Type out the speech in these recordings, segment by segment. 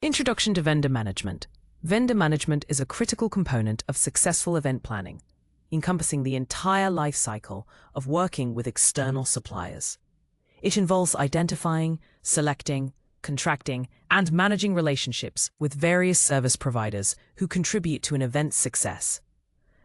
Introduction to Vendor Management. Vendor management is a critical component of successful event planning, encompassing the entire life cycle of working with external suppliers. It involves identifying, selecting, contracting, and managing relationships with various service providers who contribute to an event's success.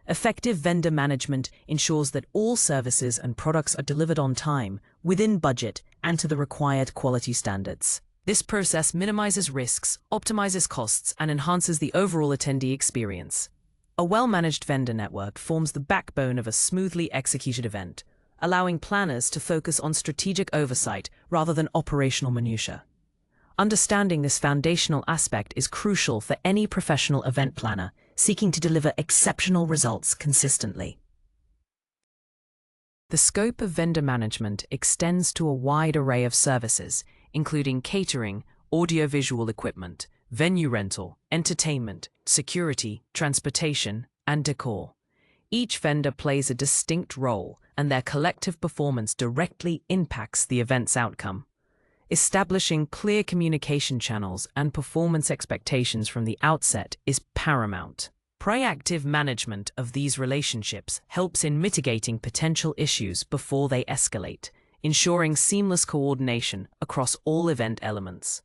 Effective vendor management ensures that all services and products are delivered on time, within budget, and to the required quality standards. This process minimizes risks, optimizes costs, and enhances the overall attendee experience. A well-managed vendor network forms the backbone of a smoothly executed event, allowing planners to focus on strategic oversight rather than operational minutiae. Understanding this foundational aspect is crucial for any professional event planner seeking to deliver exceptional results consistently. The scope of vendor management extends to a wide array of services, including catering, audiovisual equipment, venue rental, entertainment, security, transportation, and decor. Each vendor plays a distinct role, and their collective performance directly impacts the event's outcome. Establishing clear communication channels and performance expectations from the outset is paramount. Proactive management of these relationships helps in mitigating potential issues before they escalate, ensuring seamless coordination across all event elements.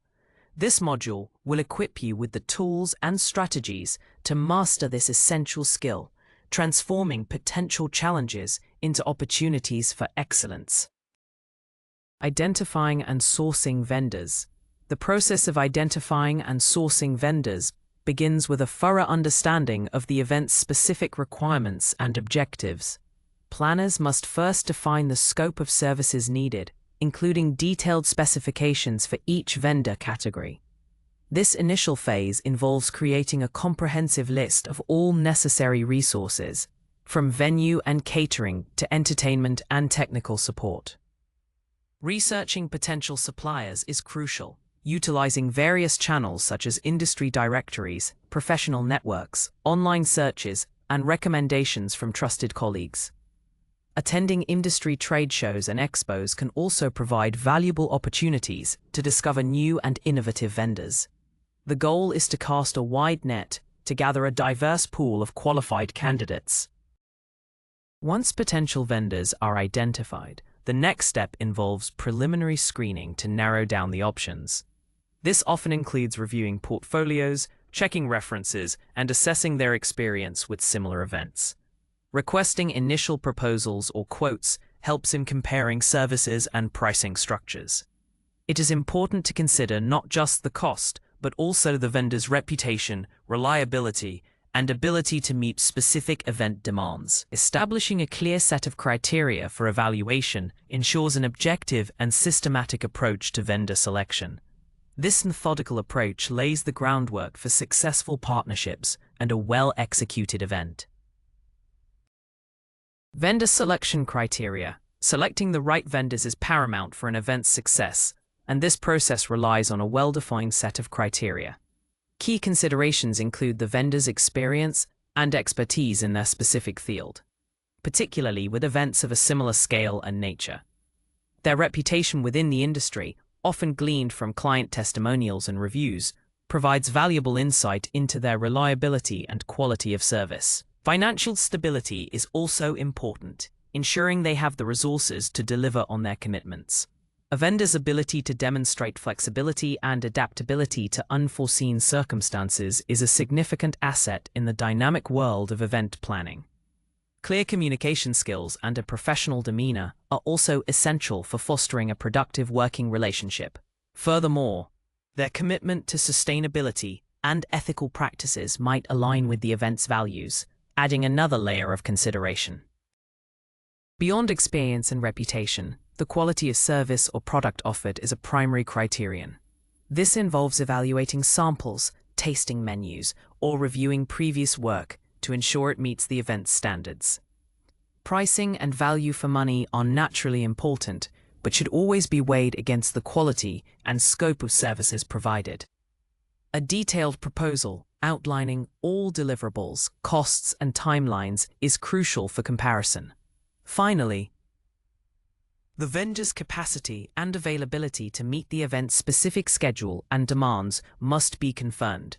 This module will equip you with the tools and strategies to master this essential skill, transforming potential challenges into opportunities for excellence. Identifying and sourcing vendors. The process of identifying and sourcing vendors begins with a thorough understanding of the event's specific requirements and objectives. Planners must first define the scope of services needed, including detailed specifications for each vendor category. This initial phase involves creating a comprehensive list of all necessary resources, from venue and catering to entertainment and technical support. Researching potential suppliers is crucial, utilizing various channels such as industry directories, professional networks, online searches, and recommendations from trusted colleagues. Attending industry trade shows and expos can also provide valuable opportunities to discover new and innovative vendors. The goal is to cast a wide net to gather a diverse pool of qualified candidates. Once potential vendors are identified, the next step involves preliminary screening to narrow down the options. This often includes reviewing portfolios, checking references, and assessing their experience with similar events. Requesting initial proposals or quotes helps in comparing services and pricing structures. It is important to consider not just the cost, but also the vendor's reputation, reliability, and ability to meet specific event demands. Establishing a clear set of criteria for evaluation ensures an objective and systematic approach to vendor selection. This methodical approach lays the groundwork for successful partnerships and a well-executed event. Vendor selection criteria. Selecting the right vendors is paramount for an event's success, and this process relies on a well-defined set of criteria. Key considerations include the vendor's experience and expertise in their specific field, particularly with events of a similar scale and nature. Their reputation within the industry, often gleaned from client testimonials and reviews, provides valuable insight into their reliability and quality of service. Financial stability is also important, ensuring they have the resources to deliver on their commitments. A vendor's ability to demonstrate flexibility and adaptability to unforeseen circumstances is a significant asset in the dynamic world of event planning. Clear communication skills and a professional demeanor are also essential for fostering a productive working relationship. Furthermore, their commitment to sustainability and ethical practices might align with the event's values, adding another layer of consideration. Beyond experience and reputation, the quality of service or product offered is a primary criterion. This involves evaluating samples, tasting menus, or reviewing previous work to ensure it meets the event's standards. Pricing and value for money are naturally important, but should always be weighed against the quality and scope of services provided. A detailed proposal outlining all deliverables, costs, and timelines is crucial for comparison. Finally, The vendor's capacity and availability to meet the event's specific schedule and demands must be confirmed.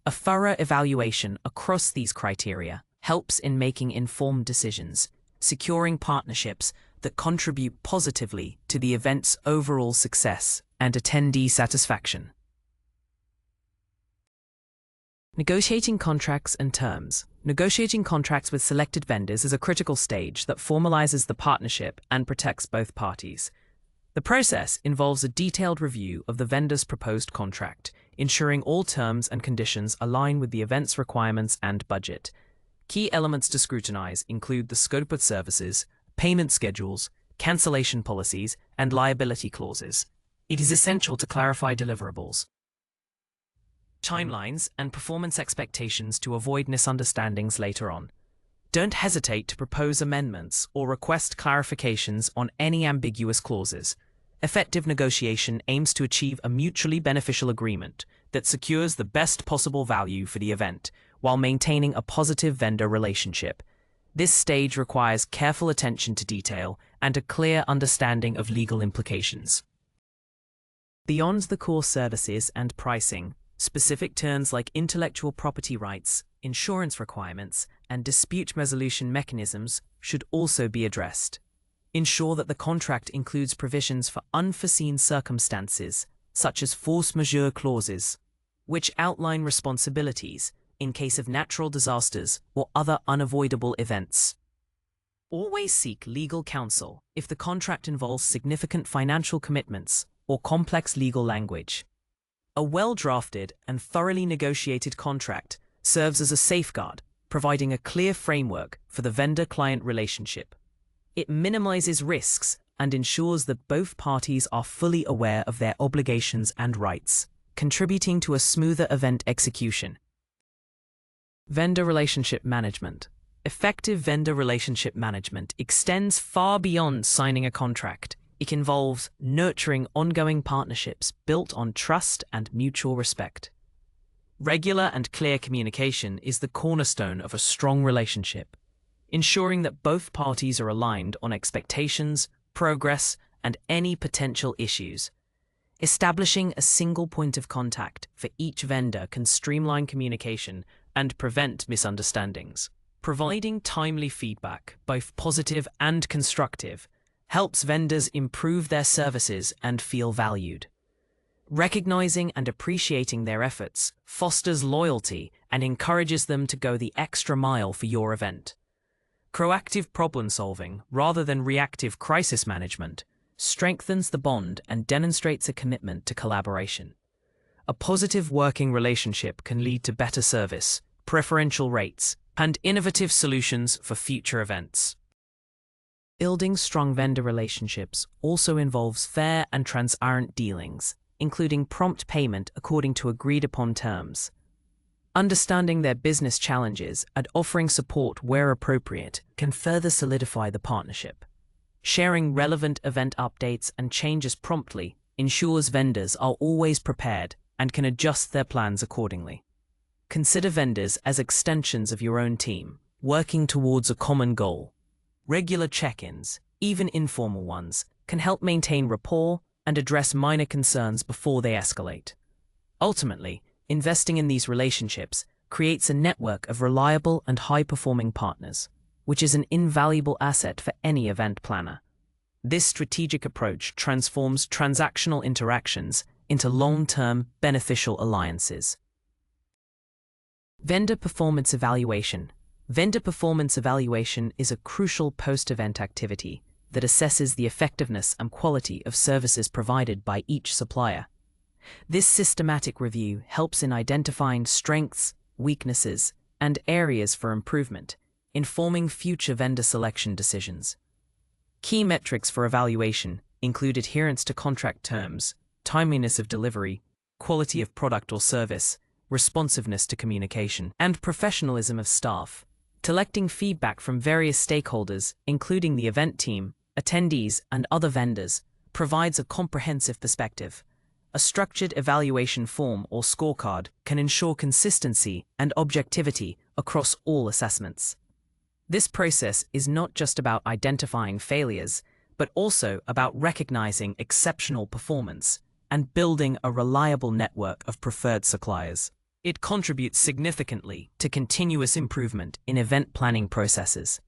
A thorough evaluation across these criteria helps in making informed decisions, securing partnerships that contribute positively to the event's overall success and attendee satisfaction. Negotiating contracts and terms. Negotiating contracts with selected vendors is a critical stage that formalizes the partnership and protects both parties. The process involves a detailed review of the vendor's proposed contract, ensuring all terms and conditions align with the event's requirements and budget. Key elements to scrutinize include the scope of services, payment schedules, cancellation policies, and liability clauses. It is essential to clarify deliverables, timelines, and performance expectations to avoid misunderstandings later on. Don't hesitate to propose amendments or request clarifications on any ambiguous clauses. Effective negotiation aims to achieve a mutually beneficial agreement that secures the best possible value for the event while maintaining a positive vendor relationship. This stage requires careful attention to detail and a clear understanding of legal implications. Beyond the core services and pricing, specific terms like intellectual property rights, insurance requirements, and dispute resolution mechanisms should also be addressed. Ensure that the contract includes provisions for unforeseen circumstances, such as force majeure clauses, which outline responsibilities in case of natural disasters or other unavoidable events. Always seek legal counsel if the contract involves significant financial commitments or complex legal language. A well-drafted and thoroughly negotiated contract serves as a safeguard, providing a clear framework for the vendor-client relationship. It minimizes risks and ensures that both parties are fully aware of their obligations and rights, contributing to a smoother event execution. Vendor relationship management. Effective vendor relationship management extends far beyond signing a contract. It involves nurturing ongoing partnerships built on trust and mutual respect. Regular and clear communication is the cornerstone of a strong relationship, ensuring that both parties are aligned on expectations, progress, and any potential issues. Establishing a single point of contact for each vendor can streamline communication and prevent misunderstandings. Providing timely feedback, both positive and constructive, helps vendors improve their services and feel valued. Recognizing and appreciating their efforts fosters loyalty and encourages them to go the extra mile for your event. Proactive problem solving, rather than reactive crisis management, strengthens the bond and demonstrates a commitment to collaboration. A positive working relationship can lead to better service, preferential rates, and innovative solutions for future events. Building strong vendor relationships also involves fair and transparent dealings, including prompt payment according to agreed-upon terms. Understanding their business challenges and offering support where appropriate can further solidify the partnership. Sharing relevant event updates and changes promptly ensures vendors are always prepared and can adjust their plans accordingly. Consider vendors as extensions of your own team, working towards a common goal. Regular check-ins, even informal ones, can help maintain rapport and address minor concerns before they escalate. Ultimately, investing in these relationships creates a network of reliable and high-performing partners, which is an invaluable asset for any event planner. This strategic approach transforms transactional interactions into long-term, beneficial alliances. Vendor performance evaluation. Vendor performance evaluation is a crucial post-event activity that assesses the effectiveness and quality of services provided by each supplier. This systematic review helps in identifying strengths, weaknesses, and areas for improvement, informing future vendor selection decisions. Key metrics for evaluation include adherence to contract terms, timeliness of delivery, quality of product or service, responsiveness to communication, and professionalism of staff. Collecting feedback from various stakeholders, including the event team, attendees, and other vendors, provides a comprehensive perspective. A structured evaluation form or scorecard can ensure consistency and objectivity across all assessments. This process is not just about identifying failures, but also about recognizing exceptional performance and building a reliable network of preferred suppliers. It contributes significantly to continuous improvement in event planning processes.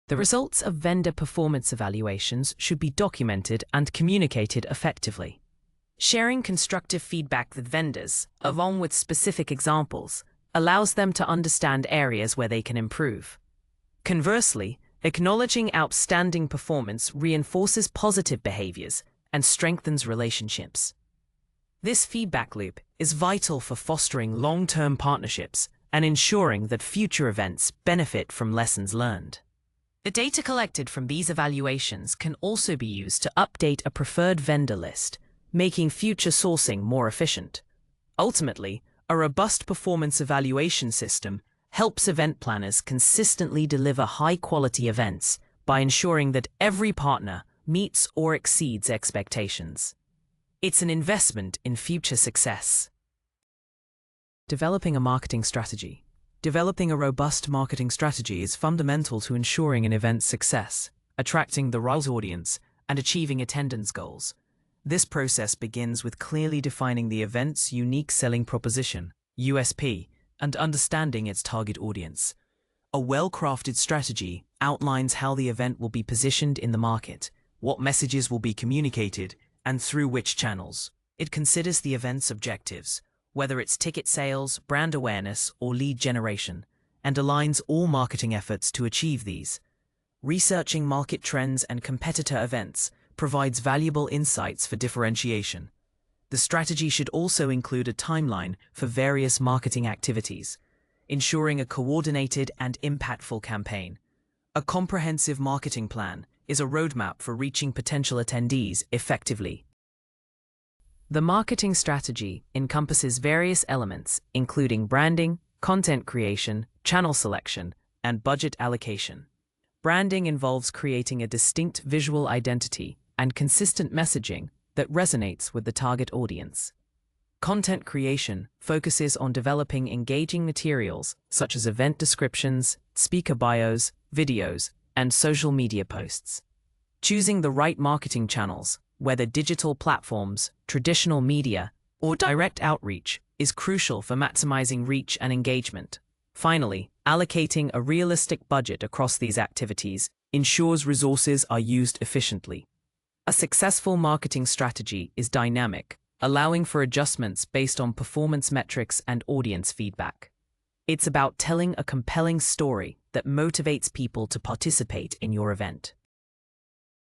The results of vendor performance evaluations should be documented and communicated effectively. Sharing constructive feedback with vendors, along with specific examples, allows them to understand areas where they can improve. Conversely, acknowledging outstanding performance reinforces positive behaviors and strengthens relationships. This feedback loop is vital for fostering long-term partnerships and ensuring that future events benefit from lessons learned. The data collected from these evaluations can also be used to update a preferred vendor list, making future sourcing more efficient. Ultimately, a robust performance evaluation system helps event planners consistently deliver high-quality events by ensuring that every partner meets or exceeds expectations. It's an investment in future success. Developing a marketing strategy. Developing a robust marketing strategy is fundamental to ensuring an event's success, attracting the right audience, and achieving attendance goals. This process begins with clearly defining the event's unique selling proposition, USP, and understanding its target audience. A well-crafted strategy outlines how the event will be positioned in the market, what messages will be communicated, and through which channels. It considers the event's objectives, whether it's ticket sales, brand awareness, or lead generation, and aligns all marketing efforts to achieve these. Researching market trends and competitor events provides valuable insights for differentiation. The strategy should also include a timeline for various marketing activities, ensuring a coordinated and impactful campaign. A comprehensive marketing plan is a roadmap for reaching potential attendees effectively. The marketing strategy encompasses various elements, including branding, content creation, channel selection, and budget allocation. Branding involves creating a distinct visual identity and consistent messaging that resonates with the target audience. Content creation focuses on developing engaging materials such as event descriptions, speaker bios, videos, and social media posts. Choosing the right marketing channels, whether digital platforms, traditional media, or direct outreach, is crucial for maximizing reach and engagement. Finally, allocating a realistic budget across these activities ensures resources are used efficiently. A successful marketing strategy is dynamic, allowing for adjustments based on performance metrics and audience feedback. It's about telling a compelling story that motivates people to participate in your event.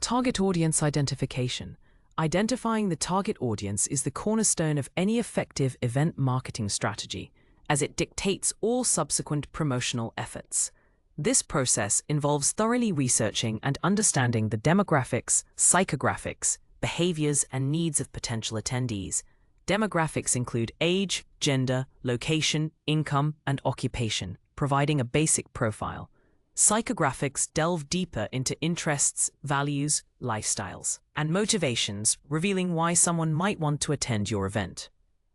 Target audience identification. Identifying the target audience is the cornerstone of any effective event marketing strategy, as it dictates all subsequent promotional efforts. This process involves thoroughly researching and understanding the demographics, psychographics, behaviors, and needs of potential attendees. Demographics include age, gender, location, income, and occupation, providing a basic profile. Psychographics delve deeper into interests, values, lifestyles, and motivations, revealing why someone might want to attend your event.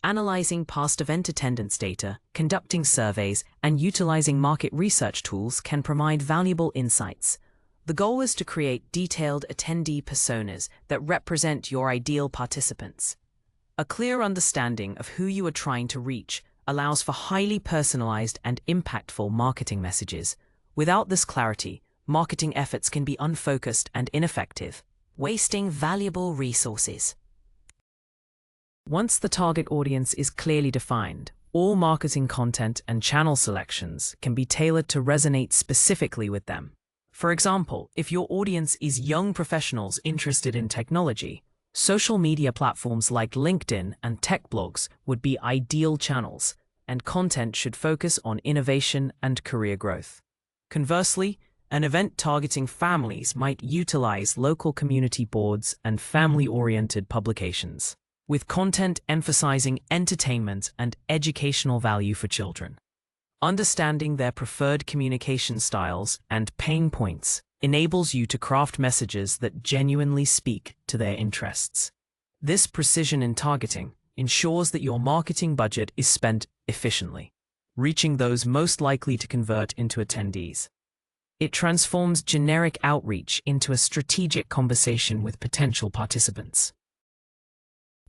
Analyzing past event attendance data, conducting surveys, and utilizing market research tools can provide valuable insights. The goal is to create detailed attendee personas that represent your ideal participants. A clear understanding of who you are trying to reach allows for highly personalized and impactful marketing messages. Without this clarity, marketing efforts can be unfocused and ineffective, wasting valuable resources. Once the target audience is clearly defined, all marketing content and channel selections can be tailored to resonate specifically with them. For example, if your audience is young professionals interested in technology, social media platforms like LinkedIn and tech blogs would be ideal channels, and content should focus on innovation and career growth. Conversely, an event targeting families might utilize local community boards and family-oriented publications, with content emphasizing entertainment and educational value for children. Understanding their preferred communication styles and pain points enables you to craft messages that genuinely speak to their interests. This precision in targeting ensures that your marketing budget is spent efficiently, reaching those most likely to convert into attendees. It transforms generic outreach into a strategic conversation with potential participants.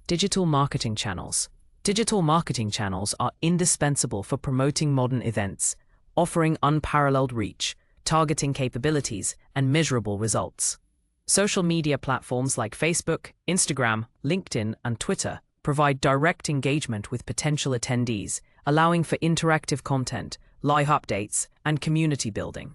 Digital marketing channels. Digital marketing channels are indispensable for promoting modern events, offering unparalleled reach, targeting capabilities, and measurable results. Social media platforms like Facebook, Instagram, LinkedIn, and Twitter provide direct engagement with potential attendees, allowing for interactive content, live updates, and community building.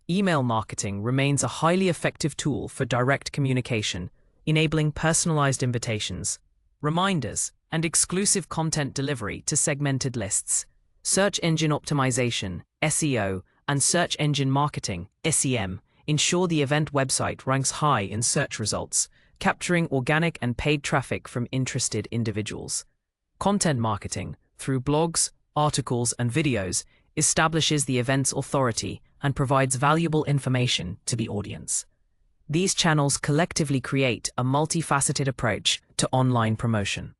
Email marketing remains a highly effective tool for direct communication, enabling personalized invitations, reminders, and exclusive content delivery to segmented lists. Search engine optimization, SEO, and search engine marketing, SEM, ensure the event website ranks high in search results, capturing organic and paid traffic from interested individuals. Content marketing, through blogs, articles, and videos, establishes the event's authority and provides valuable information to the audience. These channels collectively create a multifaceted approach to online promotion.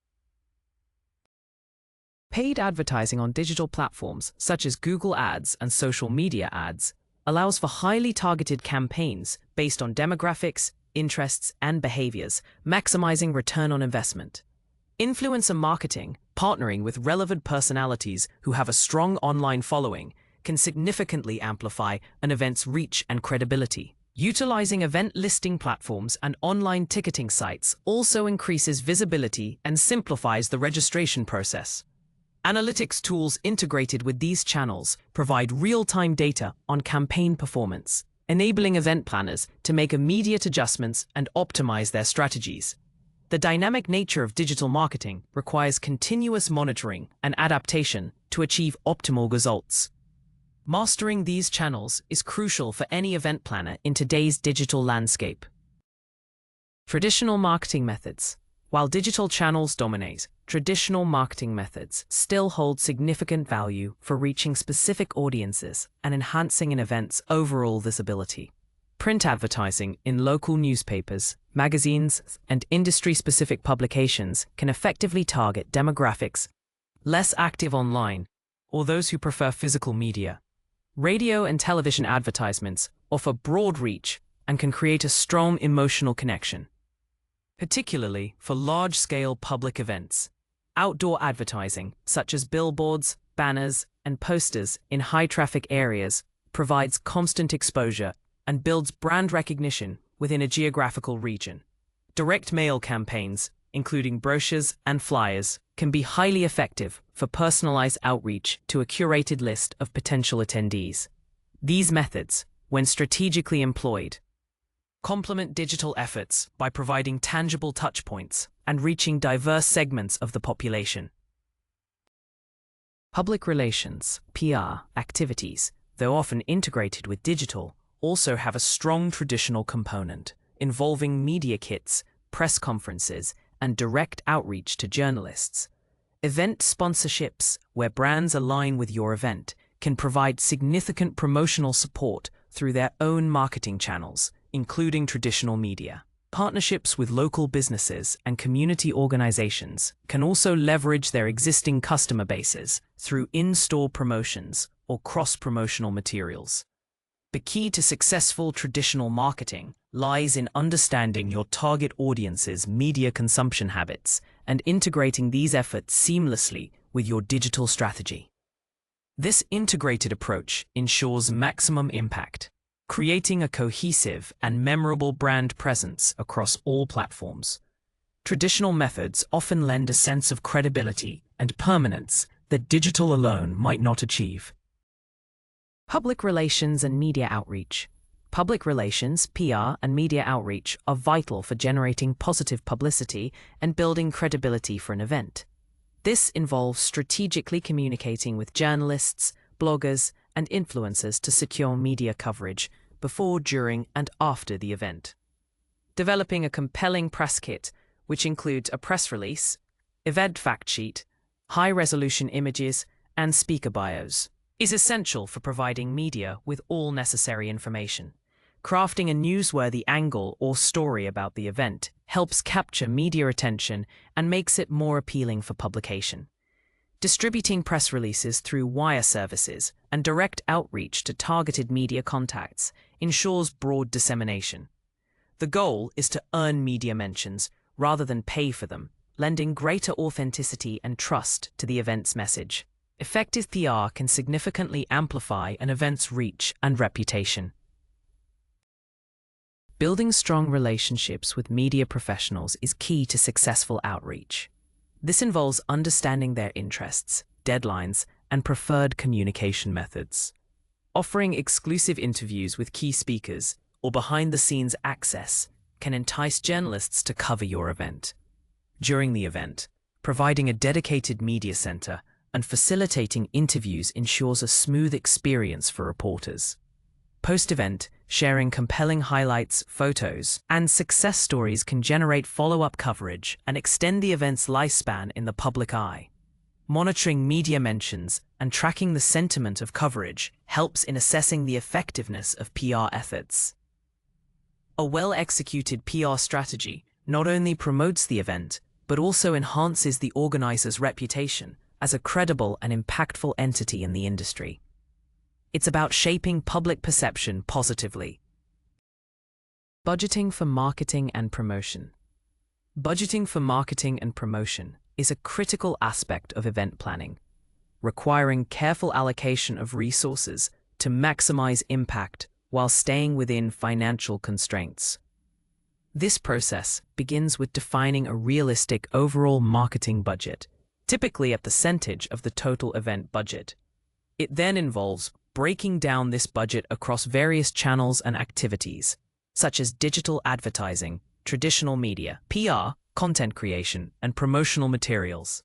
Paid advertising on digital platforms such as Google Ads and social media ads allows for highly targeted campaigns based on demographics, interests, and behaviors, maximizing return on investment. Influencer marketing, partnering with relevant personalities who have a strong online following, can significantly amplify an event's reach and credibility. Utilizing event listing platforms and online ticketing sites also increases visibility and simplifies the registration process. Analytics tools integrated with these channels provide real-time data on campaign performance, enabling event planners to make immediate adjustments and optimize their strategies. The dynamic nature of digital marketing requires continuous monitoring and adaptation to achieve optimal results. Mastering these channels is crucial for any event planner in today's digital landscape. Traditional marketing methods. While digital channels dominate, traditional marketing methods still hold significant value for reaching specific audiences and enhancing an event's overall visibility. Print advertising in local newspapers, magazines, and industry-specific publications can effectively target demographics less active online or those who prefer physical media. Radio and television advertisements offer broad reach and can create a strong emotional connection, particularly for large-scale public events. Outdoor advertising, such as billboards, banners, and posters in high-traffic areas, provides constant exposure and builds brand recognition within a geographical region. Direct mail campaigns, including brochures and flyers, can be highly effective for personalized outreach to a curated list of potential attendees. These methods, when strategically employed, complement digital efforts by providing tangible touchpoints and reaching diverse segments of the population. Public relations, PR, activities, though often integrated with digital, also have a strong traditional component, involving media kits, press conferences, and direct outreach to journalists. Event sponsorships, where brands align with your event, can provide significant promotional support through their own marketing channels, including traditional media. Partnerships with local businesses and community organizations can also leverage their existing customer bases through in-store promotions or cross-promotional materials. The key to successful traditional marketing lies in understanding your target audience's media consumption habits and integrating these efforts seamlessly with your digital strategy. This integrated approach ensures maximum impact, creating a cohesive and memorable brand presence across all platforms. Traditional methods often lend a sense of credibility and permanence that digital alone might not achieve. Public relations and media outreach. Public relations, PR, and media outreach are vital for generating positive publicity and building credibility for an event. This involves strategically communicating with journalists, bloggers, and influencers to secure media coverage before, during, and after the event. Developing a compelling press kit, which includes a press release, event fact sheet, high-resolution images, and speaker bios, is essential for providing media with all necessary information. Crafting a newsworthy angle or story about the event helps capture media attention and makes it more appealing for publication. Distributing press releases through wire services and direct outreach to targeted media contacts ensures broad dissemination. The goal is to earn media mentions rather than pay for them, lending greater authenticity and trust to the event's message. Effective PR can significantly amplify an event's reach and reputation. Building strong relationships with media professionals is key to successful outreach. This involves understanding their interests, deadlines, and preferred communication methods. Offering exclusive interviews with key speakers or behind-the-scenes access can entice journalists to cover your event. During the event, providing a dedicated media center and facilitating interviews ensures a smooth experience for reporters. Post-event, sharing compelling highlights, photos, and success stories can generate follow-up coverage and extend the event's lifespan in the public eye. Monitoring media mentions and tracking the sentiment of coverage helps in assessing the effectiveness of PR efforts. A well-executed PR strategy not only promotes the event, but also enhances the organizer's reputation as a credible and impactful entity in the industry. It's about shaping public perception positively. Budgeting for marketing and promotion. Budgeting for marketing and promotion is a critical aspect of event planning, requiring careful allocation of resources to maximize impact while staying within financial constraints. This process begins with defining a realistic overall marketing budget, typically a percentage of the total event budget. It then involves breaking down this budget across various channels and activities, such as digital advertising, traditional media, PR, content creation, and promotional materials.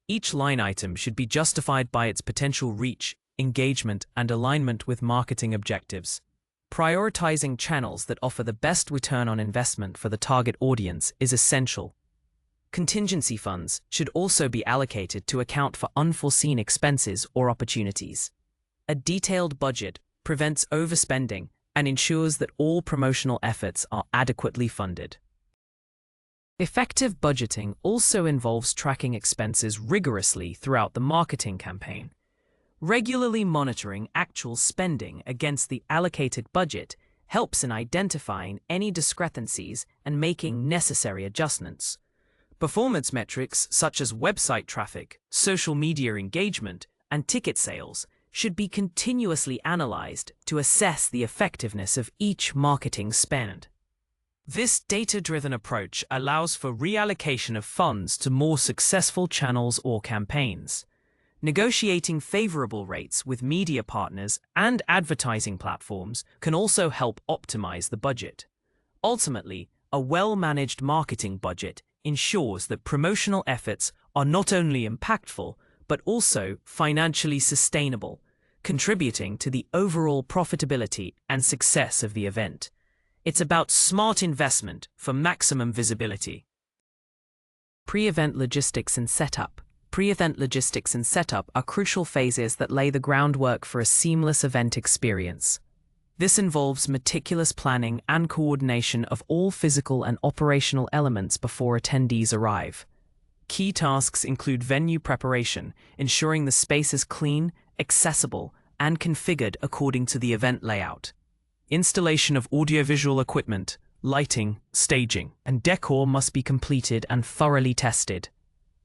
Each line item should be justified by its potential reach, engagement, and alignment with marketing objectives. Prioritizing channels that offer the best return on investment for the target audience is essential. Contingency funds should also be allocated to account for unforeseen expenses or opportunities. A detailed budget prevents overspending and ensures that all promotional efforts are adequately funded. Effective budgeting also involves tracking expenses rigorously throughout the marketing campaign. Regularly monitoring actual spending against the allocated budget helps in identifying any discrepancies and making necessary adjustments. Performance metrics such as website traffic, social media engagement, and ticket sales should be continuously analyzed to assess the effectiveness of each marketing spend. This data-driven approach allows for reallocation of funds to more successful channels or campaigns. Negotiating favorable rates with media partners and advertising platforms can also help optimize the budget. Ultimately, a well-managed marketing budget ensures that promotional efforts are not only impactful, but also financially sustainable, contributing to the overall profitability and success of the event. It's about smart investment for maximum visibility. Pre-event logistics and setup. Pre-event logistics and setup are crucial phases that lay the groundwork for a seamless event experience. This involves meticulous planning and coordination of all physical and operational elements before attendees arrive. Key tasks include venue preparation, ensuring the space is clean, accessible, and configured according to the event layout. Installation of audiovisual equipment, lighting, staging, and decor must be completed and thoroughly tested.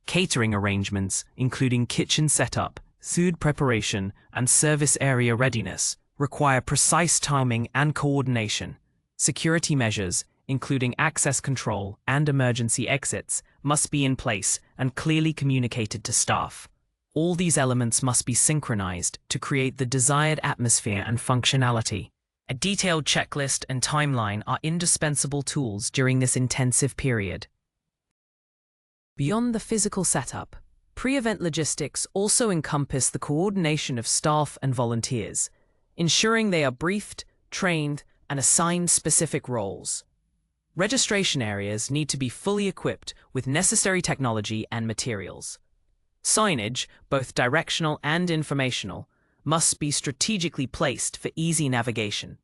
Catering arrangements, including kitchen setup, food preparation, and service area readiness, require precise timing and coordination. Security measures, including access control and emergency exits, must be in place and clearly communicated to staff. All these elements must be synchronized to create the desired atmosphere and functionality. A detailed checklist and timeline are indispensable tools during this intensive period. Beyond the physical setup, pre-event logistics also encompass the coordination of staff and volunteers, ensuring they are briefed, trained, and assigned specific roles. Registration areas need to be fully equipped with necessary technology and materials. Signage, both directional and informational, must be strategically placed for easy navigation.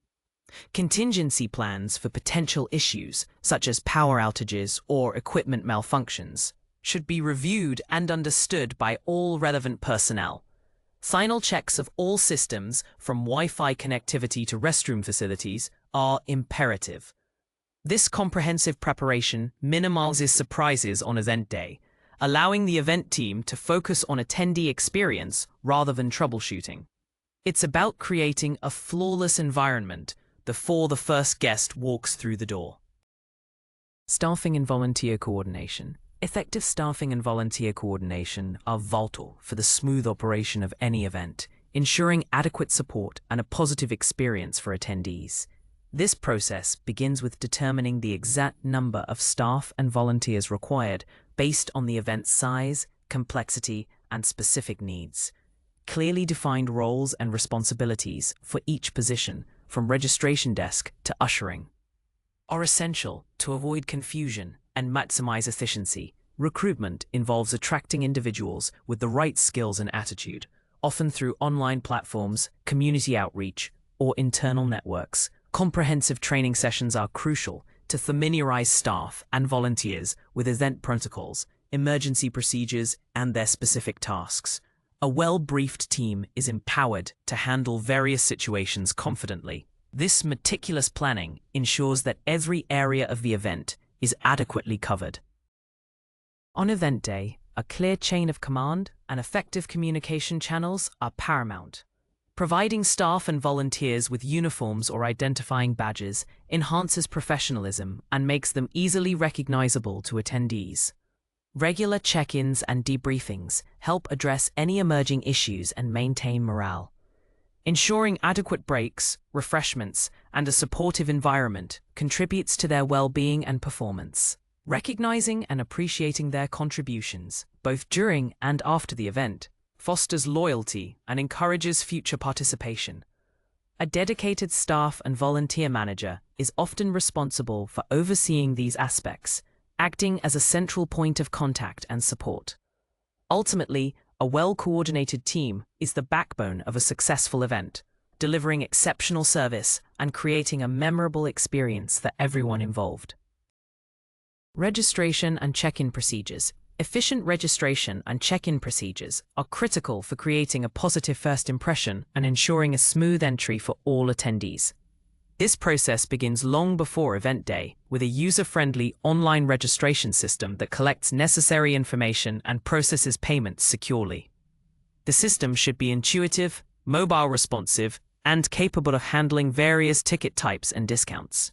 Contingency plans for potential issues, such as power outages or equipment malfunctions, should be reviewed and understood by all relevant personnel. Final checks of all systems, from Wi-Fi connectivity to restroom facilities, are imperative. This comprehensive preparation minimizes surprises on event day, allowing the event team to focus on attendee experience rather than troubleshooting. It's about creating a flawless environment before the first guest walks through the door. Staffing and volunteer coordination. Effective staffing and volunteer coordination are vital for the smooth operation of any event, ensuring adequate support and a positive experience for attendees. This process begins with determining the exact number of staff and volunteers required based on the event's size, complexity, and specific needs. Clearly defined roles and responsibilities for each position, from registration desk to ushering, are essential to avoid confusion and maximize efficiency. Recruitment involves attracting individuals with the right skills and attitude, often through online platforms, community outreach, or internal networks. Comprehensive training sessions are crucial to familiarize staff and volunteers with event protocols, emergency procedures, and their specific tasks. A well-briefed team is empowered to handle various situations confidently. This meticulous planning ensures that every area of the event is adequately covered. On event day, a clear chain of command and effective communication channels are paramount. Providing staff and volunteers with uniforms or identifying badges enhances professionalism and makes them easily recognizable to attendees. Regular check-ins and debriefings help address any emerging issues and maintain morale. Ensuring adequate breaks, refreshments, and a supportive environment contributes to their well-being and performance. Recognizing and appreciating their contributions, both during and after the event, fosters loyalty and encourages future participation. A dedicated staff and volunteer manager is often responsible for overseeing these aspects, acting as a central point of contact and support. Ultimately, a well-coordinated team is the backbone of a successful event, delivering exceptional service and creating a memorable experience for everyone involved. Registration and check-in procedures. Efficient registration and check-in procedures are critical for creating a positive first impression and ensuring a smooth entry for all attendees. This process begins long before event day with a user-friendly online registration system that collects necessary information and processes payments securely. The system should be intuitive, mobile responsive, and capable of handling various ticket types and discounts.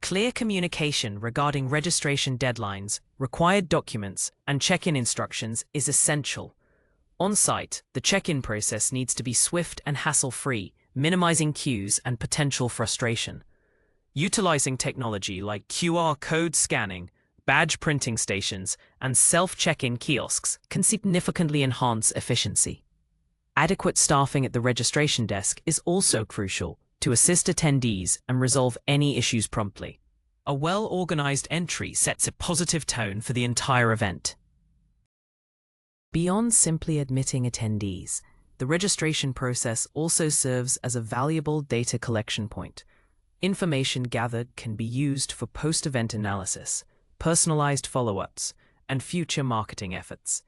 Clear communication regarding registration deadlines, required documents, and check-in instructions is essential. On-site, the check-in process needs to be swift and hassle-free, minimizing queues and potential frustration. Utilizing technology like QR code scanning, badge printing stations, and self-check-in kiosks can significantly enhance efficiency. Adequate staffing at the registration desk is also crucial to assist attendees and resolve any issues promptly. A well-organized entry sets a positive tone for the entire event. Beyond simply admitting attendees, the registration process also serves as a valuable data collection point. Information gathered can be used for post-event analysis, personalized follow-ups, and future marketing efforts.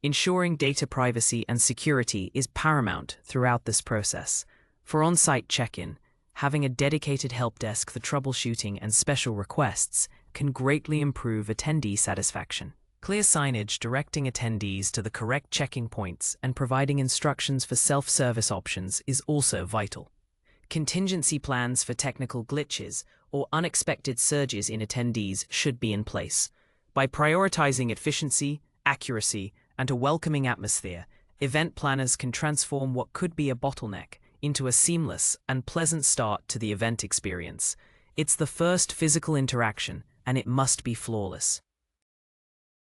Ensuring data privacy and security is paramount throughout this process. For on-site check-in, having a dedicated help desk for troubleshooting and special requests can greatly improve attendee satisfaction. Clear signage directing attendees to the correct check-in points and providing instructions for self-service options is also vital. Contingency plans for technical glitches or unexpected surges in attendees should be in place. By prioritizing efficiency, accuracy, and a welcoming atmosphere, event planners can transform what could be a bottleneck into a seamless and pleasant start to the event experience. It's the first physical interaction, and it must be flawless.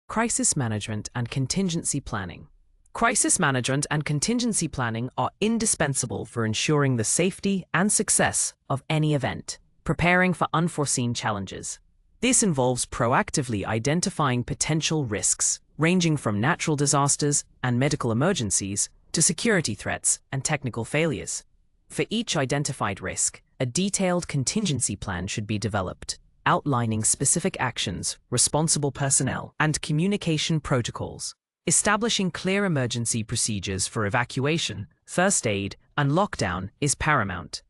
Crisis management and contingency planning. Crisis management and contingency planning are indispensable for ensuring the safety and success of any event, preparing for unforeseen challenges. This involves proactively identifying potential risks, ranging from natural disasters and medical emergencies to security threats and technical failures. For each identified risk, a detailed contingency plan should be developed, outlining specific actions, responsible personnel, and communication protocols. Establishing clear emergency procedures for evacuation, first aid, and lockdown is paramount.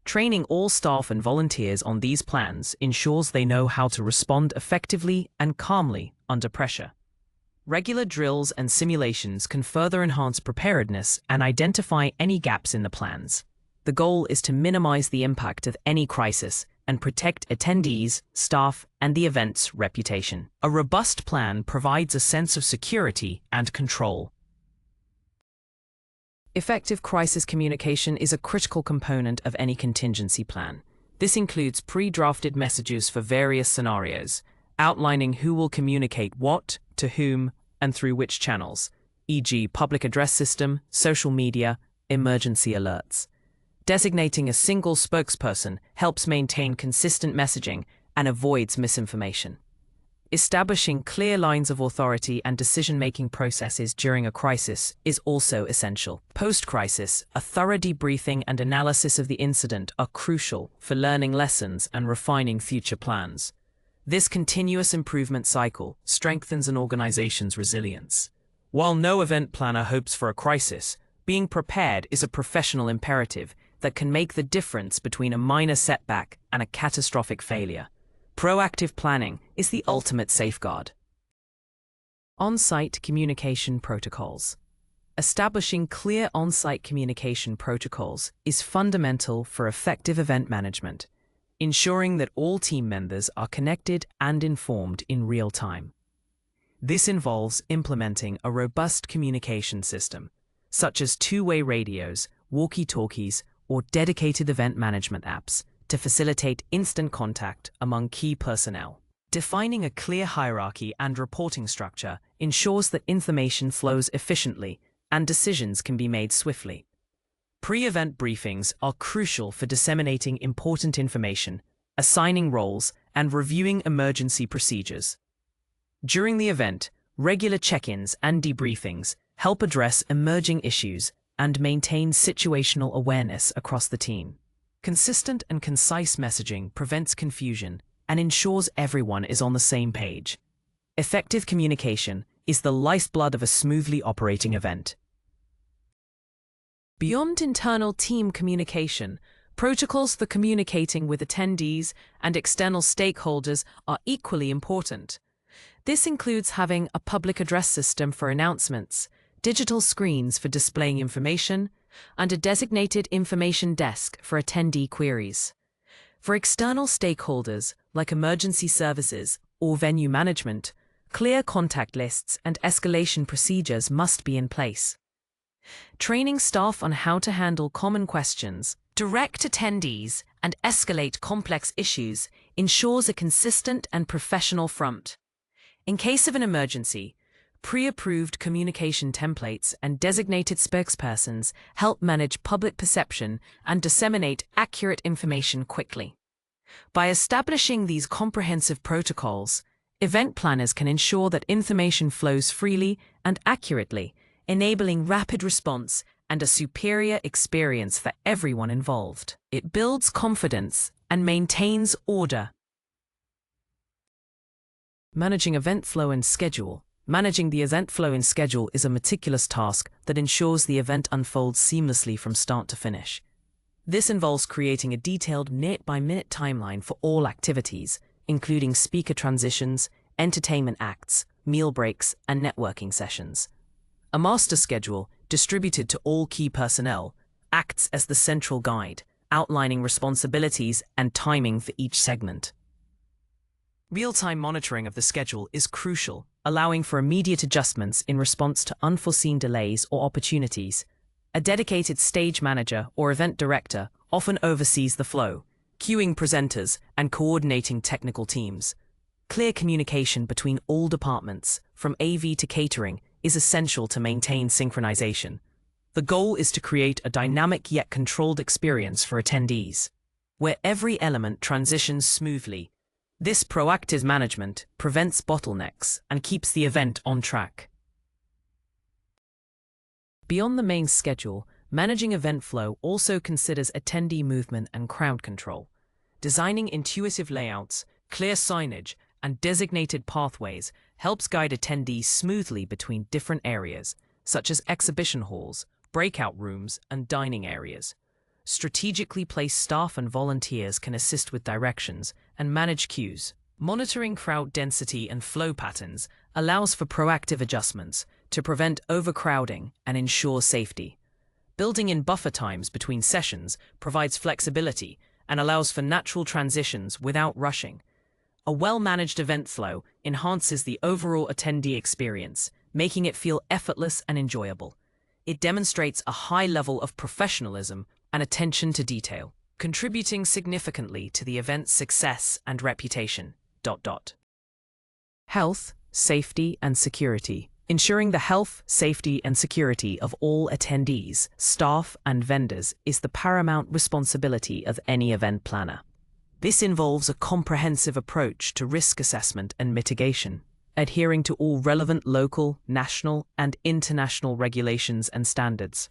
Training all staff and volunteers on these plans ensures they know how to respond effectively and calmly under pressure. Regular drills and simulations can further enhance preparedness and identify any gaps in the plans. The goal is to minimize the impact of any crisis and protect attendees, staff, and the event's reputation. A robust plan provides a sense of security and control. Effective crisis communication is a critical component of any contingency plan. This includes pre-drafted messages for various scenarios, outlining who will communicate what, to whom, and through which channels, e.g. public address system, social media, emergency alerts. Designating a single spokesperson helps maintain consistent messaging and avoids misinformation. Establishing clear lines of authority and decision-making processes during a crisis is also essential. Post-crisis, a thorough debriefing and analysis of the incident are crucial for learning lessons and refining future plans. This continuous improvement cycle strengthens an organization's resilience. While no event planner hopes for a crisis, being prepared is a professional imperative that can make the difference between a minor setback and a catastrophic failure. Proactive planning is the ultimate safeguard. On-site communication protocols. Establishing clear on-site communication protocols is fundamental for effective event management, ensuring that all team members are connected and informed in real time. This involves implementing a robust communication system, such as two-way radios, walkie-talkies, or dedicated event management apps to facilitate instant contact among key personnel. Defining a clear hierarchy and reporting structure ensures that information flows efficiently and decisions can be made swiftly. Pre-event briefings are crucial for disseminating important information, assigning roles, and reviewing emergency procedures. During the event, regular check-ins and debriefings help address emerging issues and maintain situational awareness across the team. Consistent and concise messaging prevents confusion and ensures everyone is on the same page. Effective communication is the lifeblood of a smoothly operating event. Beyond internal team communication, protocols for communicating with attendees and external stakeholders are equally important. This includes having a public address system for announcements, digital screens for displaying information, and a designated information desk for attendee queries. For external stakeholders, like emergency services or venue management, clear contact lists and escalation procedures must be in place. Training staff on how to handle common questions, direct attendees, and escalate complex issues ensures a consistent and professional front. In case of an emergency, pre-approved communication templates and designated spokespersons help manage public perception and disseminate accurate information quickly. By establishing these comprehensive protocols, event planners can ensure that information flows freely and accurately, enabling rapid response and a superior experience for everyone involved. It builds confidence and maintains order. Managing event flow and schedule. Managing the event flow and schedule is a meticulous task that ensures the event unfolds seamlessly from start to finish. This involves creating a detailed minute-by-minute timeline for all activities, including speaker transitions, entertainment acts, meal breaks, and networking sessions. A master schedule, distributed to all key personnel, acts as the central guide, outlining responsibilities and timing for each segment. Real-time monitoring of the schedule is crucial, allowing for immediate adjustments in response to unforeseen delays or opportunities. A dedicated stage manager or event director often oversees the flow, queuing presenters and coordinating technical teams. Clear communication between all departments, from AV to catering, is essential to maintain synchronization. The goal is to create a dynamic yet controlled experience for attendees, where every element transitions smoothly. This proactive management prevents bottlenecks and keeps the event on track. Beyond the main schedule, managing event flow also considers attendee movement and crowd control. Designing intuitive layouts, Clear signage and designated pathways helps guide attendees smoothly between different areas, such as exhibition halls, breakout rooms, and dining areas. Strategically placed staff and volunteers can assist with directions and manage queues. Monitoring crowd density and flow patterns allows for proactive adjustments to prevent overcrowding and ensure safety. Building in buffer times between sessions provides flexibility and allows for natural transitions without rushing. A well-managed event flow enhances the overall attendee experience, making it feel effortless and enjoyable. It demonstrates a high level of professionalism and attention to detail, contributing significantly to the event's success and reputation. Health, safety, and security. Ensuring the health, safety, and security of all attendees, staff, and vendors is the paramount responsibility of any event planner. This involves a comprehensive approach to risk assessment and mitigation, adhering to all relevant local, national, and international regulations and standards.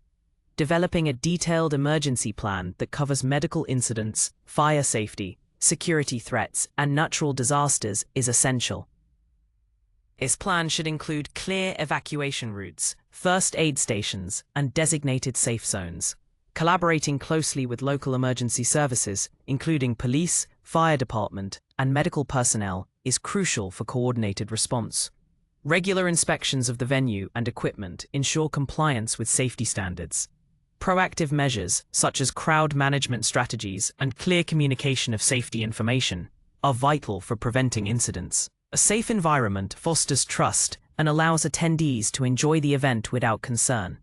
Developing a detailed emergency plan that covers medical incidents, fire safety, security threats, and natural disasters is essential. This plan should include clear evacuation routes, first aid stations, and designated safe zones. Collaborating closely with local emergency services, including police, fire department, and medical personnel, is crucial for coordinated response. Regular inspections of the venue and equipment ensure compliance with safety standards. Proactive measures, such as crowd management strategies and clear communication of safety information, are vital for preventing incidents. A safe environment fosters trust and allows attendees to enjoy the event without concern.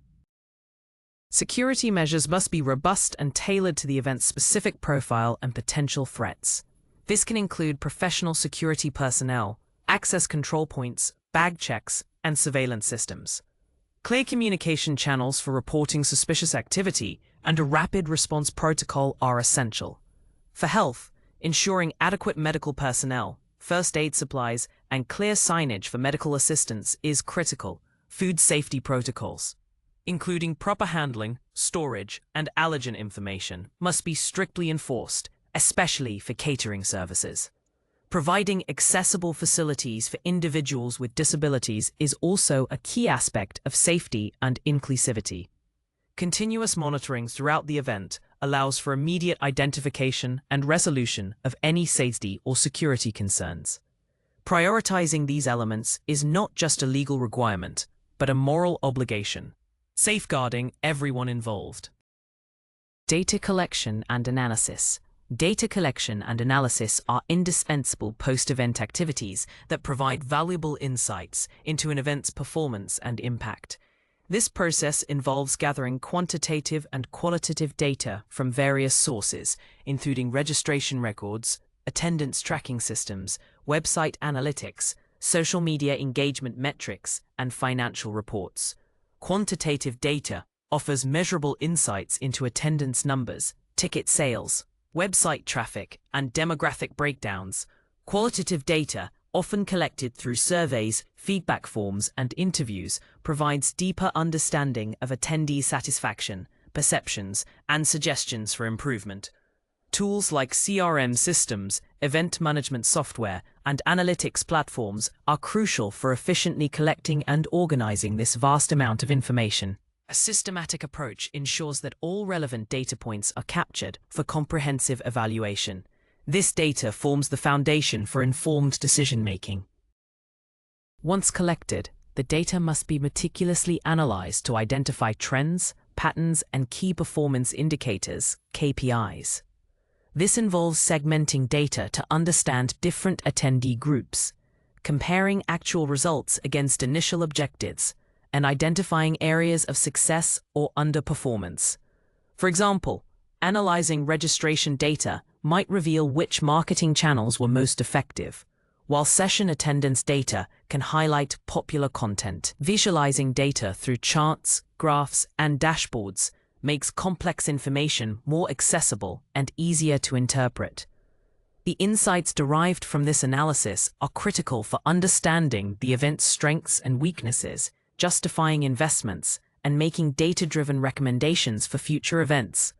Security measures must be robust and tailored to the event's specific profile and potential threats. This can include professional security personnel, access control points, bag checks, and surveillance systems. Clear communication channels for reporting suspicious activity and a rapid response protocol are essential. For health, ensuring adequate medical personnel, first aid supplies, and clear signage for medical assistance is critical. Food safety protocols, including proper handling, storage, and allergen information, must be strictly enforced, especially for catering services. Providing accessible facilities for individuals with disabilities is also a key aspect of safety and inclusivity. Continuous monitoring throughout the event allows for immediate identification and resolution of any safety or security concerns. Prioritizing these elements is not just a legal requirement, but a moral obligation, safeguarding everyone involved. Data collection and analysis. Data collection and analysis are indispensable post-event activities that provide valuable insights into an event's performance and impact. This process involves gathering quantitative and qualitative data from various sources, including registration records, attendance tracking systems, website analytics, social media engagement metrics, and financial reports. Quantitative data offers measurable insights into attendance numbers, ticket sales, website traffic, and demographic breakdowns. Qualitative data, often collected through surveys, feedback forms, and interviews, provides deeper understanding of attendee satisfaction, perceptions, and suggestions for improvement. Tools like CRM systems, event management software, and analytics platforms are crucial for efficiently collecting and organizing this vast amount of information. A systematic approach ensures that all relevant data points are captured for comprehensive evaluation. This data forms the foundation for informed decision-making. Once collected, the data must be meticulously analyzed to identify trends, patterns, and key performance indicators, KPIs. This involves segmenting data to understand different attendee groups, comparing actual results against initial objectives, and identifying areas of success or underperformance. For example, analyzing registration data might reveal which marketing channels were most effective, while session attendance data can highlight popular content. Visualizing data through charts, graphs, and dashboards makes complex information more accessible and easier to interpret. The insights derived from this analysis are critical for understanding the event's strengths and weaknesses, justifying investments, and making data-driven recommendations for future events.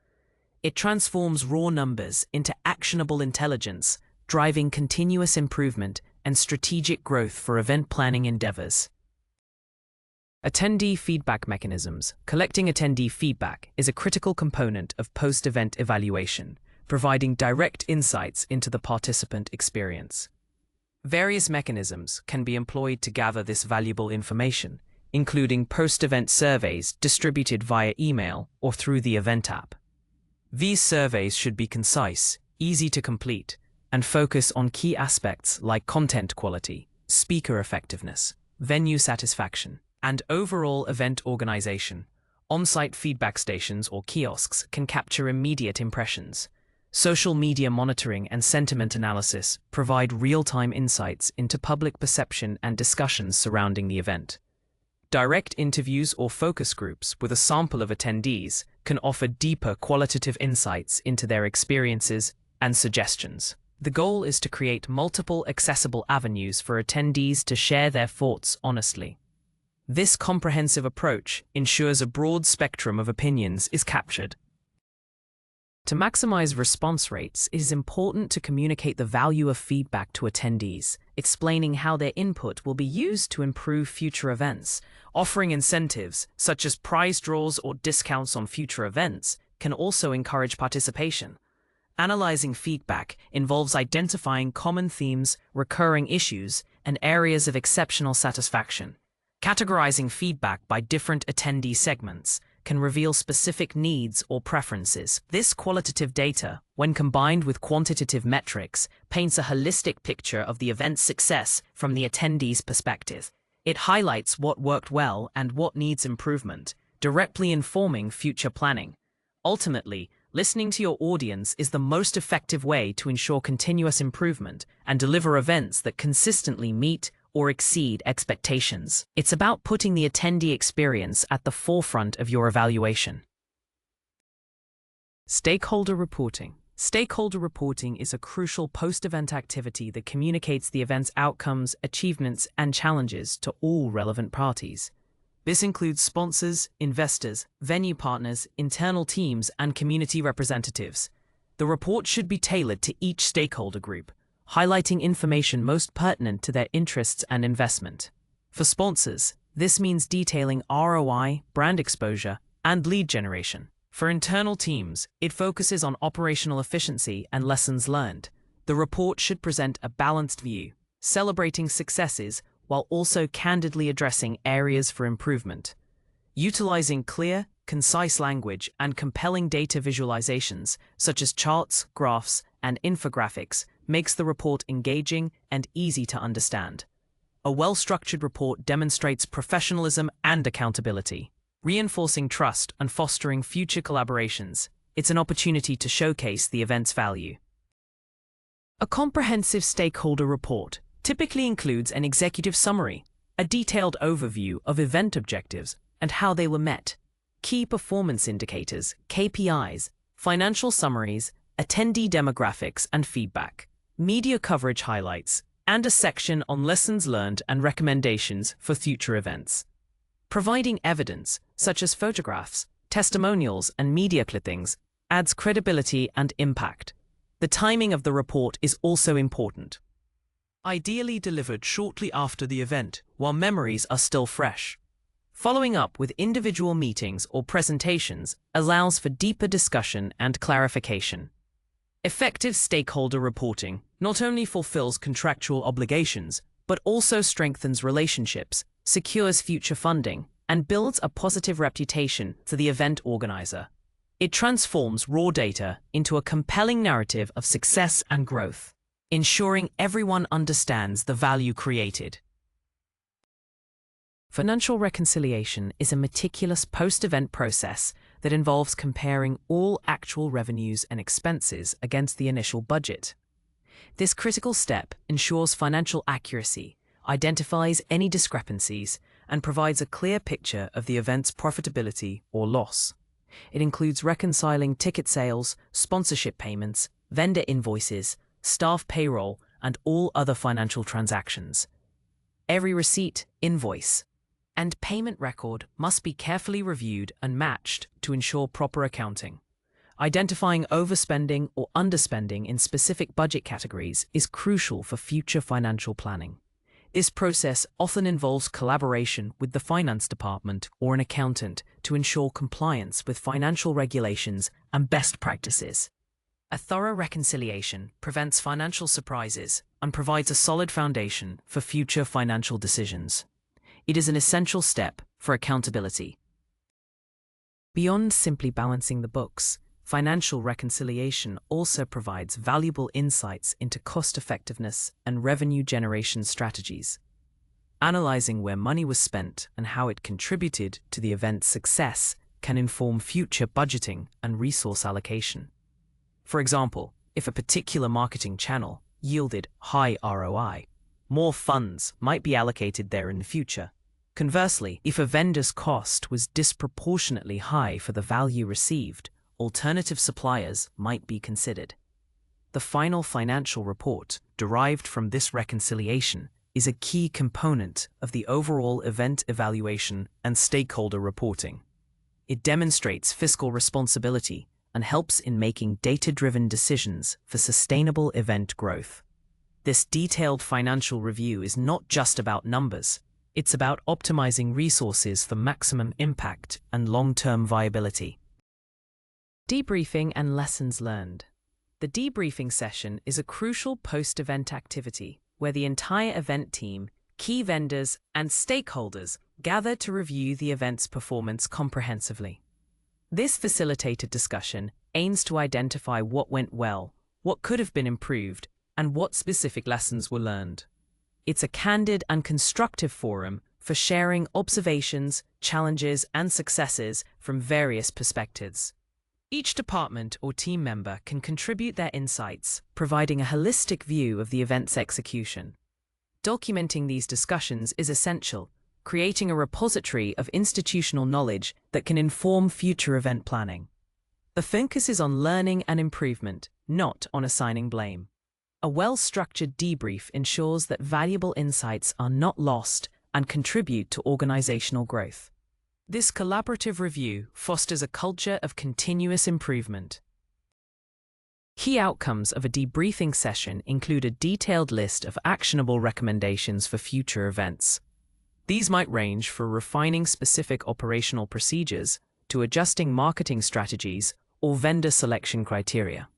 It transforms raw numbers into actionable intelligence, driving continuous improvement and strategic growth for event planning endeavors. Attendee feedback mechanisms. Collecting attendee feedback is a critical component of post-event evaluation, providing direct insights into the participant experience. Various mechanisms can be employed to gather this valuable information, including post-event surveys distributed via email or through the event app. These surveys should be concise, easy to complete, and focus on key aspects like content quality, speaker effectiveness, venue satisfaction, and overall event organization. On-site feedback stations or kiosks can capture immediate impressions. Social media monitoring and sentiment analysis provide real-time insights into public perception and discussions surrounding the event. Direct interviews or focus groups with a sample of attendees can offer deeper qualitative insights into their experiences and suggestions. The goal is to create multiple accessible avenues for attendees to share their thoughts honestly. This comprehensive approach ensures a broad spectrum of opinions is captured. To maximize response rates, it is important to communicate the value of feedback to attendees, explaining how their input will be used to improve future events. Offering incentives, such as prize draws or discounts on future events, can also encourage participation. Analyzing feedback involves identifying common themes, recurring issues, and areas of exceptional satisfaction. Categorizing feedback by different attendee segments can reveal specific needs or preferences. This qualitative data, when combined with quantitative metrics, paints a holistic picture of the event's success from the attendee's perspective. It highlights what worked well and what needs improvement, directly informing future planning. Ultimately, listening to your audience is the most effective way to ensure continuous improvement and deliver events that consistently meet or exceed expectations. It's about putting the attendee experience at the forefront of your evaluation. Stakeholder reporting. Stakeholder reporting is a crucial post-event activity that communicates the event's outcomes, achievements, and challenges to all relevant parties. This includes sponsors, investors, venue partners, internal teams, and community representatives. The report should be tailored to each stakeholder group, highlighting information most pertinent to their interests and investment. For sponsors, this means detailing ROI, brand exposure, and lead generation. For internal teams, it focuses on operational efficiency and lessons learned. The report should present a balanced view, celebrating successes while also candidly addressing areas for improvement. Utilizing clear, concise language and compelling data visualizations, such as charts, graphs, and infographics, makes the report engaging and easy to understand. A well-structured report demonstrates professionalism and accountability, reinforcing trust and fostering future collaborations. It's an opportunity to showcase the event's value. A comprehensive stakeholder report typically includes an executive summary, a detailed overview of event objectives and how they were met, key performance indicators, KPIs, financial summaries, attendee demographics and feedback, media coverage highlights, and a section on lessons learned and recommendations for future events. Providing evidence, such as photographs, testimonials, and media clippings, adds credibility and impact. The timing of the report is also important. Ideally delivered shortly after the event, while memories are still fresh. Following up with individual meetings or presentations allows for deeper discussion and clarification. Effective stakeholder reporting not only fulfills contractual obligations, but also strengthens relationships, secures future funding, and builds a positive reputation for the event organizer. It transforms raw data into a compelling narrative of success and growth, ensuring everyone understands the value created. Financial reconciliation is a meticulous post-event process that involves comparing all actual revenues and expenses against the initial budget. This critical step ensures financial accuracy, identifies any discrepancies, and provides a clear picture of the event's profitability or loss. It includes reconciling ticket sales, sponsorship payments, vendor invoices, staff payroll, and all other financial transactions. Every receipt, invoice, and payment record must be carefully reviewed and matched to ensure proper accounting. Identifying overspending or underspending in specific budget categories is crucial for future financial planning. This process often involves collaboration with the finance department or an accountant to ensure compliance with financial regulations and best practices. A thorough reconciliation prevents financial surprises and provides a solid foundation for future financial decisions. It is an essential step for accountability. Beyond simply balancing the books, financial reconciliation also provides valuable insights into cost-effectiveness and revenue generation strategies. Analyzing where money was spent and how it contributed to the event's success can inform future budgeting and resource allocation. For example, if a particular marketing channel yielded high ROI, more funds might be allocated there in the future. Conversely, if a vendor's cost was disproportionately high for the value received, alternative suppliers might be considered. The final financial report derived from this reconciliation is a key component of the overall event evaluation and stakeholder reporting. It demonstrates fiscal responsibility and helps in making data-driven decisions for sustainable event growth. This detailed financial review is not just about numbers, it's about optimizing resources for maximum impact and long-term viability. Debriefing and lessons learned. The debriefing session is a crucial post-event activity where the entire event team, key vendors, and stakeholders gather to review the event's performance comprehensively. This facilitated discussion aims to identify what went well, what could have been improved, and what specific lessons were learned. It's a candid and constructive forum for sharing observations, challenges, and successes from various perspectives. Each department or team member can contribute their insights, providing a holistic view of the event's execution. Documenting these discussions is essential, creating a repository of institutional knowledge that can inform future event planning. The focus is on learning and improvement, not on assigning blame. A well-structured debrief ensures that valuable insights are not lost and contribute to organizational growth. This collaborative review fosters a culture of continuous improvement. Key outcomes of a debriefing session include a detailed list of actionable recommendations for future events. These might range from refining specific operational procedures to adjusting marketing strategies or vendor selection criteria.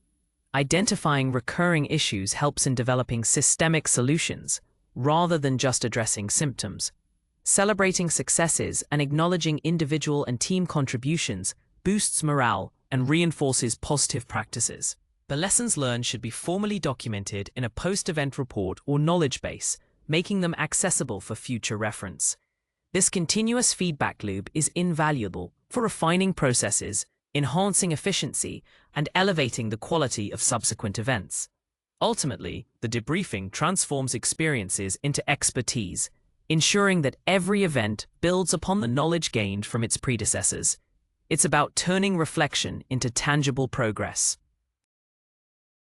Identifying recurring issues helps in developing systemic solutions rather than just addressing symptoms. Celebrating successes and acknowledging individual and team contributions boosts morale and reinforces positive practices. The lessons learned should be formally documented in a post-event report or knowledge base, making them accessible for future reference. This continuous feedback loop is invaluable for refining processes, enhancing efficiency, and elevating the quality of subsequent events. Ultimately, the debriefing transforms experiences into expertise, ensuring that every event builds upon the knowledge gained from its predecessors. It's about turning reflection into tangible progress.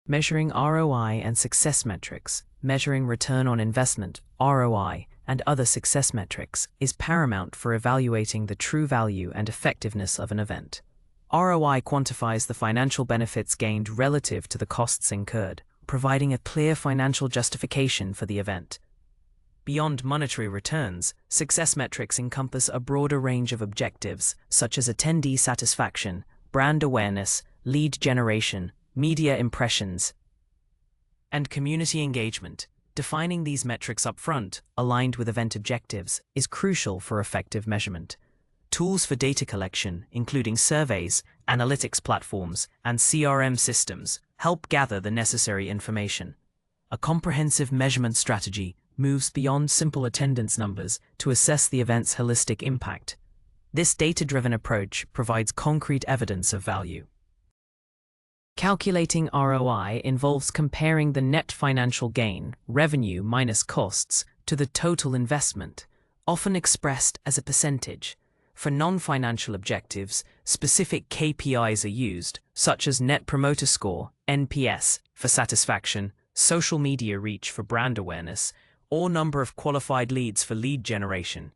Measuring ROI and success metrics. Measuring return on investment, ROI, and other success metrics is paramount for evaluating the true value and effectiveness of an event. ROI quantifies the financial benefits gained relative to the costs incurred, providing a clear financial justification for the event. Beyond monetary returns, success metrics encompass a broader range of objectives, such as attendee satisfaction, brand awareness, lead generation, media impressions, and community engagement. Defining these metrics upfront, aligned with event objectives, is crucial for effective measurement. Tools for data collection, including surveys, analytics platforms, and CRM systems, help gather the necessary information. A comprehensive measurement strategy moves beyond simple attendance numbers to assess the event's holistic impact. This data-driven approach provides concrete evidence of value. Calculating ROI involves comparing the net financial gain, revenue minus costs, to the total investment, often expressed as a percentage. For non-financial objectives, specific KPIs are used, such as Net Promoter Score, NPS, for satisfaction, social media reach for brand awareness, or number of qualified leads for lead generation.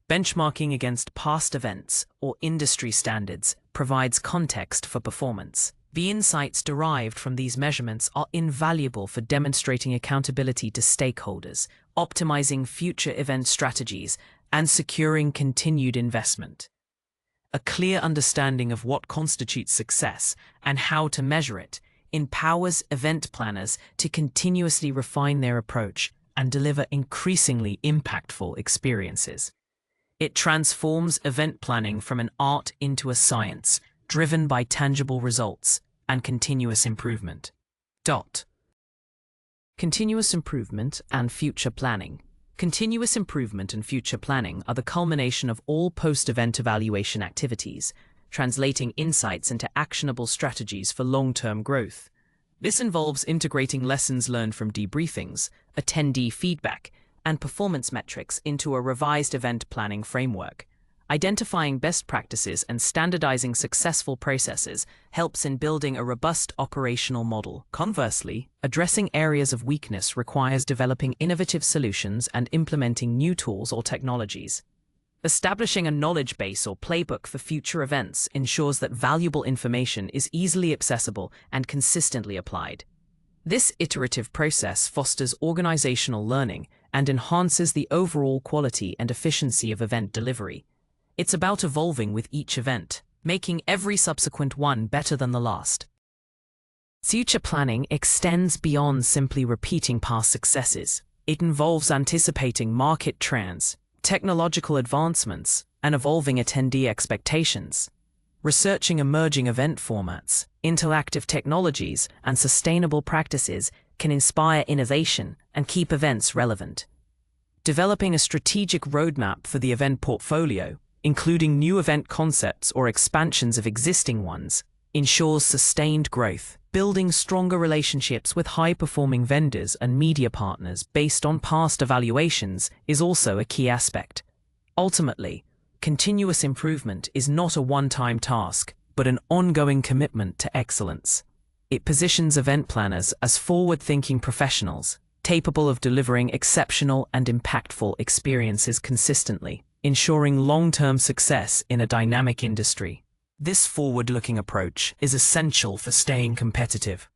Benchmarking against past events or industry standards provides context for performance. The insights derived from these measurements are invaluable for demonstrating accountability to stakeholders, optimizing future event strategies, and securing continued investment. A clear understanding of what constitutes success and how to measure it empowers event planners to continuously refine their approach and deliver increasingly impactful experiences. It transforms event planning from an art into a science, driven by tangible results and continuous improvement. Continuous improvement and future planning. Continuous improvement and future planning are the culmination of all post-event evaluation activities, translating insights into actionable strategies for long-term growth. This involves integrating lessons learned from debriefings, attendee feedback, and performance metrics into a revised event planning framework. Identifying best practices and standardizing successful processes helps in building a robust operational model. Conversely, addressing areas of weakness requires developing innovative solutions and implementing new tools or technologies. Establishing a knowledge base or playbook for future events ensures that valuable information is easily accessible and consistently applied. This iterative process fosters organizational learning and enhances the overall quality and efficiency of event delivery. It's about evolving with each event, making every subsequent one better than the last. Future planning extends beyond simply repeating past successes. It involves anticipating market trends, technological advancements, and evolving attendee expectations. Researching emerging event formats, interactive technologies, and sustainable practices can inspire innovation and keep events relevant. Developing a strategic roadmap for the event portfolio, including new event concepts or expansions of existing ones, ensures sustained growth. Building stronger relationships with high-performing vendors and media partners based on past evaluations is also a key aspect. Ultimately, continuous improvement is not a one-time task, but an ongoing commitment to excellence. It positions event planners as forward-thinking professionals, capable of delivering exceptional and impactful experiences consistently, ensuring long-term success in a dynamic industry. This forward-looking approach is essential for staying competitive.